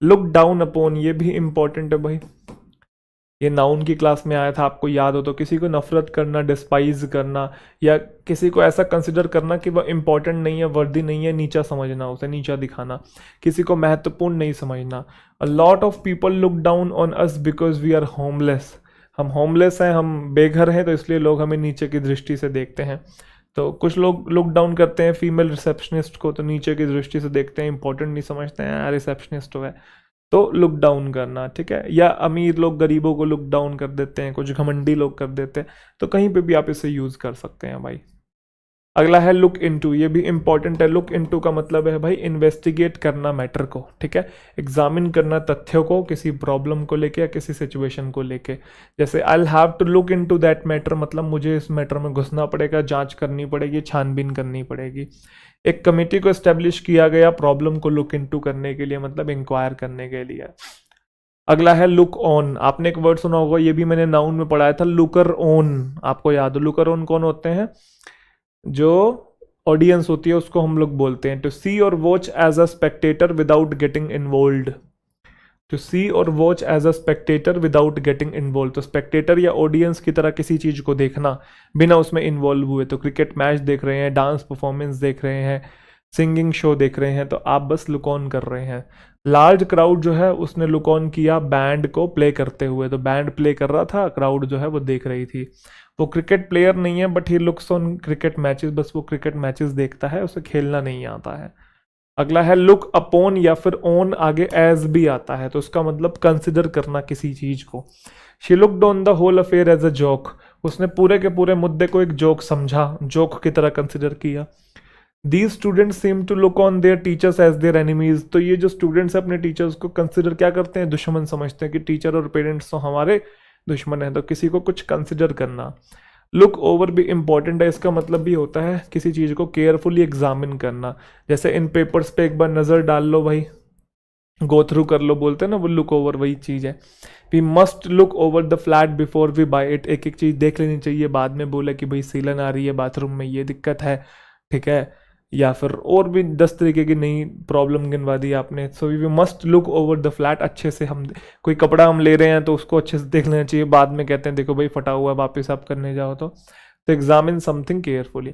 Look down upon, ये भी important है भाई, ये नाउन की क्लास में आया था, आपको याद हो तो। किसी को नफरत करना, डिस्पाइज करना, या किसी को ऐसा कंसिडर करना कि वह इंपॉर्टेंट नहीं है, वर्दी नहीं है, नीचा समझना, उसे नीचा दिखाना, किसी को महत्वपूर्ण नहीं समझना। A lot of people look down on us because we are homeless, हम होमलेस हैं, हम बेघर हैं, तो इसलिए लोग हमें नीचे की दृष्टि से देखते हैं। तो कुछ लोग लुक डाउन करते हैं फीमेल रिसेप्शनिस्ट को, तो नीचे की दृष्टि से देखते हैं, इंपॉर्टेंट नहीं समझते हैं, रिसेप्शनिस्ट हो है, तो लुक डाउन करना, ठीक है। या अमीर लोग गरीबों को लुक डाउन कर देते हैं, कुछ घमंडी लोग कर देते हैं, तो कहीं पे भी आप इसे यूज कर सकते हैं भाई। अगला है लुक इनटू, ये भी इंपॉर्टेंट है। लुक इनटू का मतलब है भाई इन्वेस्टिगेट करना मैटर को, ठीक है, एग्जामिन करना तथ्यों को, किसी प्रॉब्लम को लेके या किसी सिचुएशन को लेके। जैसे I have to look into that matter, मतलब मुझे इस मैटर में घुसना पड़ेगा, जांच करनी पड़ेगी, छानबीन करनी पड़ेगी। एक कमेटी को एस्टेब्लिश किया गया प्रॉब्लम को लुक इनटू करने के लिए, मतलब इंक्वायर करने के लिए। अगला है लुक ऑन, आपने एक वर्ड सुना होगा, ये भी मैंने नाउन में पढ़ाया था, लुकर ऑन, आपको याद हो लुकर ऑन कौन होते हैं? जो ऑडियंस होती है उसको हम लोग बोलते हैं टू सी और watch as a spectator without getting involved, to see और watch as a spectator without getting involve, तो स्पेक्टेटर या ऑडियंस की तरह किसी चीज को देखना बिना उसमें इन्वॉल्व हुए। तो क्रिकेट मैच देख रहे हैं, डांस परफॉर्मेंस देख रहे हैं, सिंगिंग शो देख रहे हैं, तो आप बस लुक ऑन कर रहे हैं। लार्ज क्राउड जो है उसने लुक ऑन किया बैंड को प्ले करते हुए, तो बैंड प्ले कर रहा था, क्राउड जो है वो देख रही थी। वो क्रिकेट प्लेयर नहीं है but he looks on cricket matches, बस वो क्रिकेट मैचेस देखता है, उसे खेलना नहीं आता है। अगला है लुक अपॉन, या फिर ऑन आगे एज भी आता है, तो उसका मतलब कंसिडर करना किसी चीज को। She looked on the whole affair as a joke, उसने पूरे के पूरे मुद्दे को एक जोक समझा, जोक की तरह कंसिडर किया। These students seem to look on their teachers as their enemies, तो ये जो स्टूडेंट्स अपने टीचर्स को कंसिडर क्या करते हैं? दुश्मन समझते हैं, कि टीचर और पेरेंट्स तो हमारे दुश्मन है, तो किसी को कुछ कंसिडर करना। लुक ओवर भी इंपॉर्टेंट है, इसका मतलब भी होता है किसी चीज को केयरफुली एग्जामिन करना। जैसे इन पेपर्स पे एक बार नजर डाल लो भाई, गो थ्रू कर लो, बोलते हैं ना, वो लुक ओवर वही चीज है। We must look over the flat before we buy it, एक एक चीज देख लेनी चाहिए, बाद में बोले कि भाई सीलन आ रही है बाथरूम में, ये दिक्कत है, ठीक है, या फिर और भी 10 तरीके की नई प्रॉब्लम गिनवा दी आपने। So we must look over the flat, अच्छे से हम कोई कपड़ा हम ले रहे हैं तो उसको अच्छे से देख लेना चाहिए, बाद में कहते हैं देखो भाई फटा हुआ है, वापस आप करने जाओ तो एग्जामिन समथिंग केयरफुली।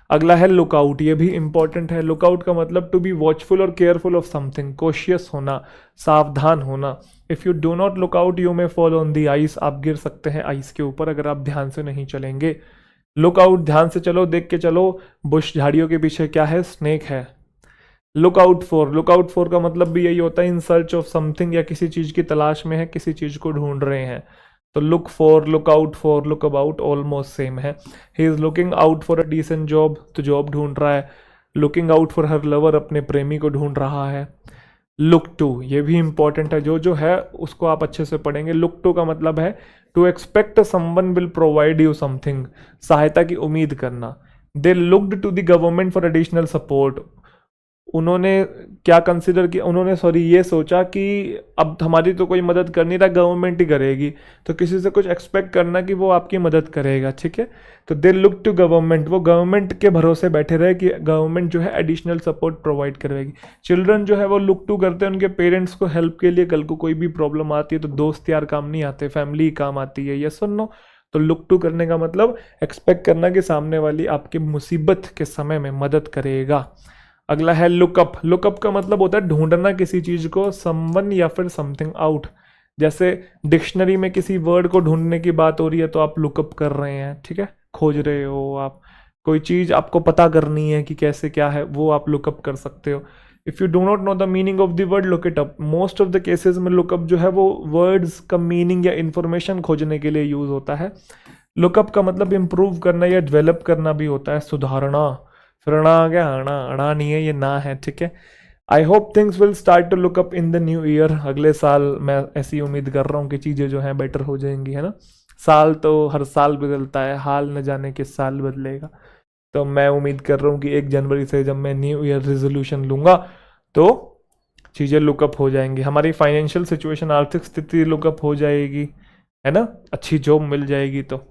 अगला है लुकआउट, ये भी इंपॉर्टेंट है। लुकआउट का मतलब टू बी वॉचफुल और केयरफुल ऑफ समथिंग, कोशियस होना, सावधान होना। If you do not look out you may fall on the ice, आप गिर सकते हैं आइस के ऊपर अगर आप ध्यान से नहीं चलेंगे। लुक आउट, ध्यान से चलो, देख के चलो, बुश झाड़ियों के पीछे क्या है? स्नेक है। Look out for, look out for का मतलब भी यही होता है इन सर्च ऑफ समथिंग, या किसी चीज की तलाश में है, किसी चीज को ढूंढ रहे हैं। तो look for, look out for, look about almost same है। He is looking out for a decent job, तो जॉब ढूंढ रहा है। Looking out for her lover, अपने प्रेमी को ढूंढ रहा है। लुक टू, ये भी इंपॉर्टेंट है, जो है उसको आप अच्छे से पढ़ेंगे। लुक टू का मतलब है to expect someone will provide you something, सहायता की उम्मीद करना। They looked to the government for additional support, उन्होंने क्या कंसिडर किया, उन्होंने सॉरी ये सोचा कि अब हमारी तो कोई मदद कर नहीं रहा, गवर्नमेंट ही करेगी, तो किसी से कुछ एक्सपेक्ट करना कि वो आपकी मदद करेगा, ठीक है। तो दे लुक टू गवर्नमेंट, वो गवर्नमेंट के भरोसे बैठे रहे कि गवर्नमेंट जो है एडिशनल सपोर्ट प्रोवाइड करेगी। चिल्ड्रन जो है वो लुक टू करते हैं उनके पेरेंट्स को हेल्प के लिए, कल को कोई भी प्रॉब्लम आती है तो दोस्त यार काम नहीं आते, फैमिली ही काम आती है, यस और नो। तो लुक टू करने का मतलब एक्सपेक्ट करना कि सामने वाली आपकी मुसीबत के समय में मदद करेगा। अगला है लुकअप, लुकअप का मतलब होता है ढूंढना किसी चीज को, समवन या फिर समथिंग आउट। जैसे डिक्शनरी में किसी वर्ड को ढूंढने की बात हो रही है तो आप लुकअप कर रहे हैं, ठीक है, खोज रहे हो आप, कोई चीज आपको पता करनी है कि कैसे क्या है, वो आप लुकअप कर सकते हो। If you do not know the meaning of the word look it up, most of the cases में लुकअप जो है वो वर्ड्स का मीनिंग या इंफॉर्मेशन खोजने के लिए यूज होता है। लुकअप का मतलब इंप्रूव करना या डेवलप करना भी होता है, सुधारना। फिर अड़ा आ गया, अड़ा अड़ा नहीं है, ये ना है, ठीक है। I hope things will start to look up in the new year, अगले साल मैं ऐसी उम्मीद कर रहा हूँ कि चीज़ें जो हैं बेटर हो जाएंगी, है ना। साल तो हर साल बदलता है, हाल न जाने किस साल बदलेगा। तो मैं उम्मीद कर रहा हूँ कि 1 जनवरी से जब मैं न्यू ईयर रेजोल्यूशन लूँगा तो चीज़ें लुकअप हो जाएंगी, हमारी फाइनेंशियल सिचुएशन, आर्थिक स्थिति लुकअप हो जाएगी, है ना, अच्छी जॉब मिल जाएगी। तो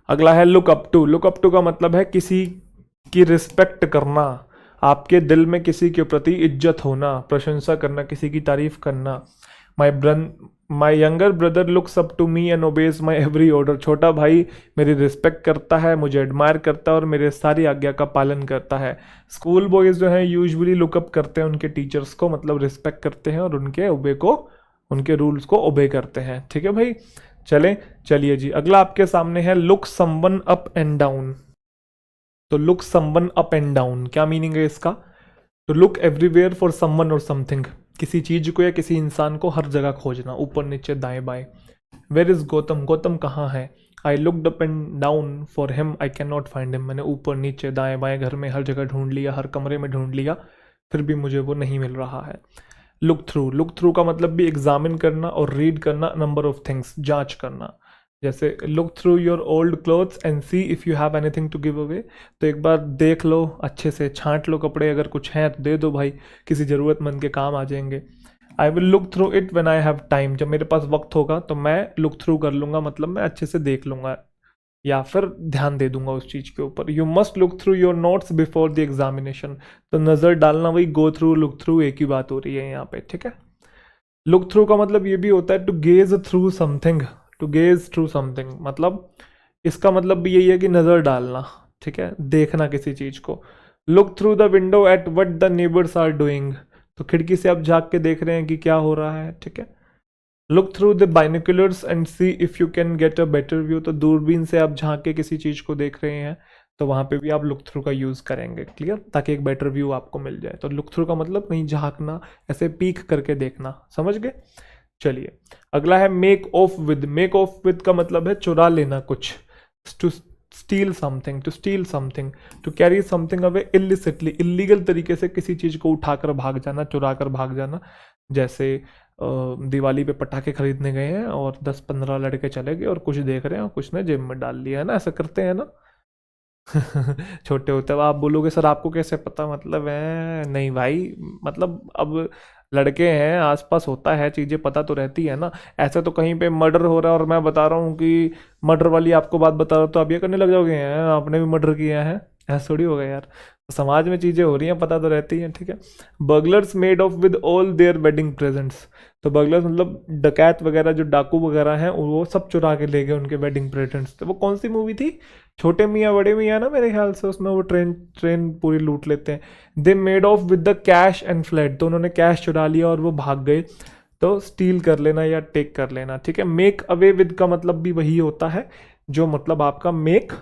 अगला है look up to, look up to का मतलब है किसी की रिस्पेक्ट करना, आपके दिल में किसी के प्रति इज्जत होना, प्रशंसा करना, किसी की तारीफ करना। My younger brother looks up to me and obeys my every order. छोटा भाई मेरी रिस्पेक्ट करता है, मुझे एडमायर करता है और मेरे सारी आज्ञा का पालन करता है। स्कूल बॉयज़ जो हैं यूजुअली लुकअप करते हैं उनके टीचर्स को, मतलब रिस्पेक्ट करते हैं और उनके रूल्स को ओबे करते हैं। ठीक है भाई, चलिए जी, अगला आपके सामने है look someone up and down. तो look someone up and down क्या मीनिंग है इसका? To look everywhere for someone और समथिंग, किसी चीज को या किसी इंसान को हर जगह खोजना, ऊपर नीचे दाएं बाएं। वेयर इज गौतम, गौतम कहाँ है? I looked up and down for him I can not find him, मैंने ऊपर नीचे दाएं बाएं घर में हर जगह ढूंढ लिया, हर कमरे में ढूंढ लिया, फिर भी मुझे वो नहीं मिल रहा है। लुक थ्रू का मतलब भी एग्जामिन करना और रीड करना, नंबर ऑफ थिंग्स, जांच करना। जैसे look through your old clothes and see if you have anything to give away, तो एक बार देख लो, अच्छे से छांट लो कपड़े, अगर कुछ हैं तो दे दो भाई, किसी ज़रूरतमंद के काम आ जाएंगे। I will look through it when I have time, जब मेरे पास वक्त होगा तो मैं लुक थ्रू कर लूँगा, मतलब मैं अच्छे से देख लूँगा या फिर ध्यान दे दूंगा उस चीज़ के ऊपर। You must look through your notes before the examination, तो नज़र डालना, वही गो थ्रू लुक थ्रू एक ही बात हो रही है यहाँ पे। ठीक है, लुक थ्रू का मतलब ये भी होता है to gaze through something, to gaze through something, मतलब इसका मतलब भी यही है कि नज़र डालना, ठीक है, देखना किसी चीज़ को। Look through the window at what the neighbours are doing, तो खिड़की से आप झाँक के देख रहे हैं कि क्या हो रहा है। ठीक है, look through the binoculars and see if you can get a better view, तो दूरबीन से आप झाँक के किसी चीज़ को देख रहे हैं तो वहाँ पे भी आप लुक थ्रू का यूज़ करेंगे, क्लियर, ताकि एक बेटर व्यू आपको मिल जाए। तो लुक थ्रू का मतलब नहीं झाँकना, ऐसे पीक करके देखना, समझ गए। चलिए अगला है make off with. Make off with का मतलब है चुरा लेना कुछ, to steal something, to steal something, to carry something away illicitly, illegal तरीके से किसी चीज़ को उठाकर भाग जाना, चुरा कर भाग जाना। जैसे दिवाली पे पटाखे खरीदने गए हैं और 10-15 लड़के चले गए और कुछ देख रहे हैं और कुछ ने जेब में डाल लिया है ना, ऐसा करते हैं ना। छोटे होते अब आप बोलोगे सर आपको कैसे पता, मतलब है नहीं भाई, मतलब अब लड़के हैं, आसपास होता है, चीज़ें पता तो रहती है ना। ऐसे तो कहीं पे मर्डर हो रहा है और मैं बता रहा हूँ कि मर्डर वाली आपको बात बता रहा हूँ तो आप ये करने लग जाओगे हैं आपने भी मर्डर किया है, ऐसा थोड़ी होगा यार। समाज में चीज़ें हो रही हैं, पता तो रहती हैं। ठीक है, burglars made of with all their wedding presents, तो बर्गलर्स मतलब डकैत वगैरह जो डाकू वगैरह हैं वो सब चुरा के ले गए उनके वेडिंग प्रेजेंट्स। तो वो कौन सी मूवी थी? छोटे मियाँ बड़े मियाँ ना मेरे ख्याल से, उसमें वो ट्रेन ट्रेन पूरी लूट लेते हैं। They made of with the cash and flat, तो उन्होंने कैश चुरा लिया और वो भाग गए। तो स्टील कर लेना या टेक कर लेना। ठीक है, मेक अवे विद का मतलब भी वही होता है जो मतलब आपका मेक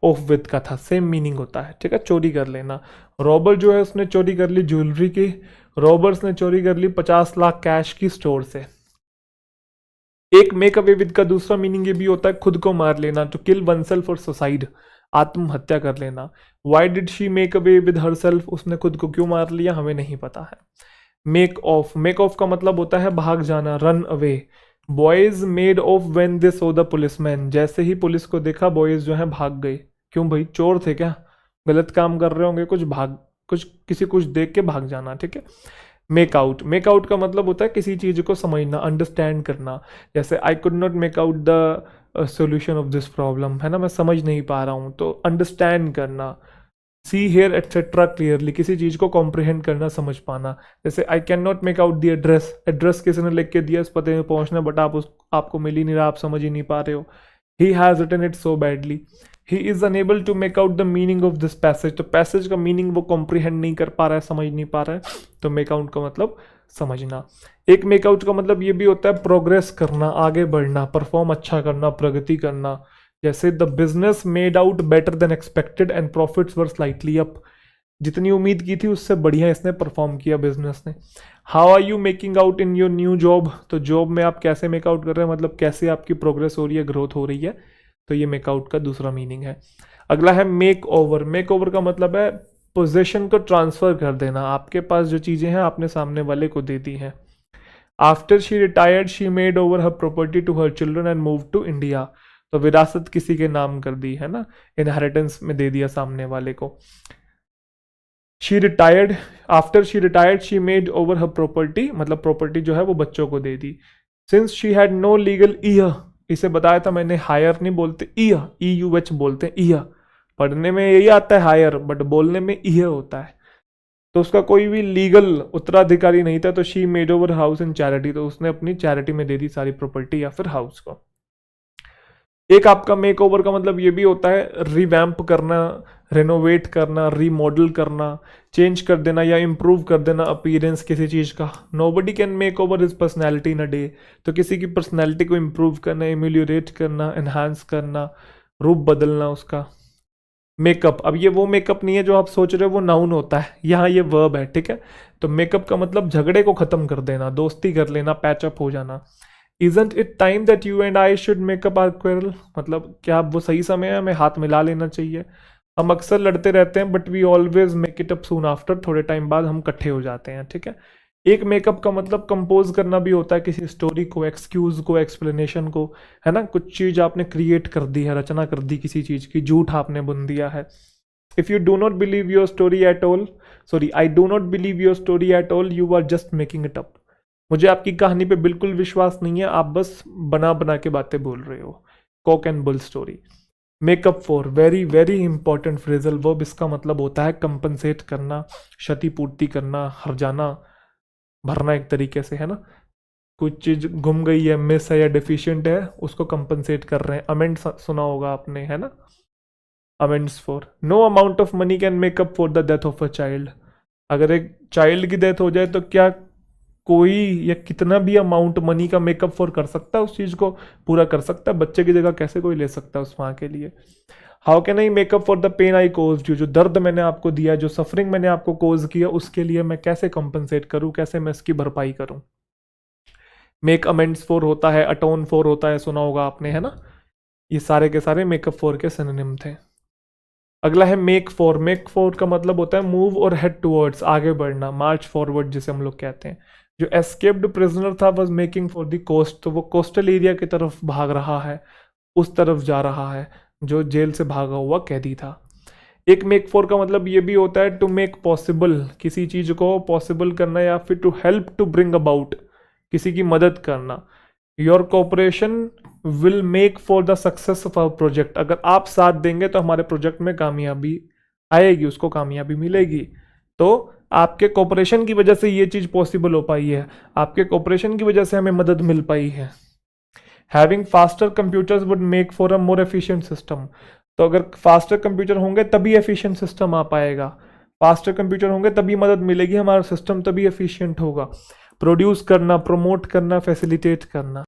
ऑफ विद का था, सेम मीनिंग होता है। ठीक है, चोरी कर लेना। रॉबर जो है उसने चोरी कर ली ज्वेलरी की, रॉबर्स ने चोरी कर ली 50 लाख कैश की स्टोर से। एक मेक अवे विद का दूसरा मीनिंग ये भी होता है खुद को मार लेना, टू किल वन सेल्फ और सुसाइड, आत्महत्या कर लेना। Why did she make away with her self, उसने खुद को क्यों मार लिया हमें नहीं पता है। मेक ऑफ का मतलब होता है भाग जाना, run away. Boys made of when they so the policeman, जैसे ही पुलिस को देखा बॉयज जो है भाग गए। क्यों भाई, चोर थे क्या, गलत काम कर रहे होंगे, कुछ देख के भाग जाना। ठीक है, मेक आउट का मतलब होता है किसी चीज को समझना, अंडरस्टैंड करना। जैसे I could not make out the solution of this problem, है ना, मैं समझ नहीं पा रहा हूँ, तो अंडरस्टैंड करना। सी हेयर एट्सेट्रा क्लियरली, किसी चीज को कॉम्प्रिहेंड करना, समझ पाना। जैसे I can not make out the address, address किसी ने लिख के दिया इस पते में पहुंचना, बट आपको मिल ही नहीं रहा, आप समझ ही नहीं पा रहे हो। He has written it so badly, he is unable to make out the meaning of this passage, तो पैसेज का मीनिंग वो कॉम्प्रिहेंड नहीं कर पा रहा है, समझ नहीं पा रहा है, तो मेक आउट का मतलब समझना। एक मेक आउट का मतलब ये भी होता है प्रोग्रेस करना, आगे बढ़ना, परफॉर्म अच्छा करना, प्रगति करना। जैसे the business made out better than expected and profits were slightly up, जितनी उम्मीद की थी उससे बढ़िया इसने परफॉर्म किया बिजनेस ने। How are you making out in your new job, तो जॉब में आप कैसे मेक आउट कर रहे हैं, मतलब कैसे आपकी प्रोग्रेस हो रही है, ग्रोथ हो रही है, तो ये मेक आउट का दूसरा मीनिंग है। अगला है मेक ओवर। मेक ओवर का मतलब है पोजीशन को ट्रांसफर कर देना, आपके पास जो चीजें हैं आपने सामने वाले को दे दी हैं। After she retired she made over her property to her children and move to India, तो विरासत किसी के नाम कर दी, है ना, इनहेरिटेंस में दे दिया सामने वाले को। She retired, after she retired she made over her property, मतलब प्रॉपर्टी जो है वो बच्चों को दे दी। Since she had no legal heir, इसे बताया था मैंने, हायर नहीं बोलते, ईयर, EUH बोलते हैं, ईयर। पढ़ने में यही आता है हायर, बट बोलने में ईयर होता है। तो उसका कोई भी लीगल उत्तराधिकारी नहीं था, तो she made over house in charity, तो उसने अपनी चैरिटी में दे दी सारी प्रॉपर्टी या फिर हाउस को। एक आपका मेक ओवर का मतलब ये भी होता है रिवैम्प करना, रेनोवेट करना, रीमॉडल करना, चेंज कर देना या इम्प्रूव कर देना अपीयरेंस किसी चीज़ का। Nobody can make over his personality in a day, तो किसी की पर्सनैलिटी को इम्प्रूव करना, एम्यूलियोरेट करना, एनहांस करना, रूप बदलना उसका। मेकअप, अब ये वो मेकअप नहीं है जो आप सोच रहे हो, वो नाउन होता है, यहाँ ये वर्ब है, ठीक है। तो मेकअप का मतलब झगड़े को खत्म कर देना, दोस्ती कर लेना, पैचअप हो जाना। Isn't it time that you and I should make up our quarrel? मतलब क्या अब वो सही समय है, हमें हाथ मिला लेना चाहिए। हम अक्सर लड़ते रहते हैं but we always make it up soon after, थोड़े टाइम बाद हम इकट्ठे हो जाते हैं, ठीक है। एक मेकअप का मतलब कंपोज करना भी होता है किसी स्टोरी को, एक्सक्यूज को, एक्सप्लेनेशन को, है ना। कुछ चीज आपने क्रिएट कर दी है, रचना कर दी किसी चीज की, झूठ आपने बुन दिया है। If you do not believe your story at all, sorry, I do not believe your story at all, you are just making it up. मुझे आपकी कहानी पे बिल्कुल विश्वास नहीं है, आप बस बना बना के बातें बोल रहे हो। Cock and bull story. Makeup for, very very important phrasal verb, इसका मतलब होता है कंपनसेट करना, क्षतिपूर्ति करना, हर्जाना, भरना एक तरीके से, है ना। कुछ चीज गुम गई है, मिस है या डिफिशिएंट है, उसको कंपनसेट कर रहे हैं। अमेंड सुना होगा आपने, है ना। Amends for, no amount of money can make up for the death of a child. अगर एक चाइल्ड की डेथ हो जाए तो क्या कोई या कितना भी अमाउंट मनी का मेकअप फॉर कर सकता है, उस चीज को पूरा कर सकता है। बच्चे की जगह कैसे कोई ले सकता है उस माँ के लिए। How can I make up for the pain I cause you, जो दर्द मैंने आपको दिया, जो सफरिंग मैंने आपको कोज किया, उसके लिए मैं कैसे कंपनसेट करूं, कैसे मैं इसकी भरपाई करूं। मेक अमेंड्स फॉर होता है, अटोन फॉर होता है, सुना होगा आपने, है ना। ये सारे के सारे मेकअप फॉर के सिनोनिम थे। अगला है मेक फॉर। मेक फॉर का मतलब होता है मूव और हेड टुवर्ड्स, आगे बढ़ना, मार्च फॉरवर्ड जिसे हम लोग कहते हैं। जो एस्केप्ड प्रिजनर था was making for the coast, तो वो कोस्टल एरिया की तरफ भाग रहा है, उस तरफ जा रहा है, जो जेल से भागा हुआ कैदी था। एक मेक फॉर का मतलब ये भी होता है टू मेक पॉसिबल, किसी चीज को पॉसिबल करना, या फिर to help to bring about, किसी की मदद करना। Your cooperation will make for the success of our project, अगर आप साथ देंगे तो हमारे प्रोजेक्ट में कामयाबी आएगी, उसको कामयाबी मिलेगी। तो आपके कोऑपरेशन की वजह से ये चीज पॉसिबल हो पाई है, आपके कोऑपरेशन की वजह से हमें मदद मिल पाई है। Having faster computers would make for a more efficient system, तो अगर फास्टर कंप्यूटर होंगे तभी एफिशिएंट सिस्टम आ पाएगा, फास्टर कंप्यूटर होंगे तभी मदद मिलेगी, हमारा सिस्टम तभी एफिशिएंट होगा। प्रोड्यूस करना, प्रमोट करना, फैसिलिटेट करना।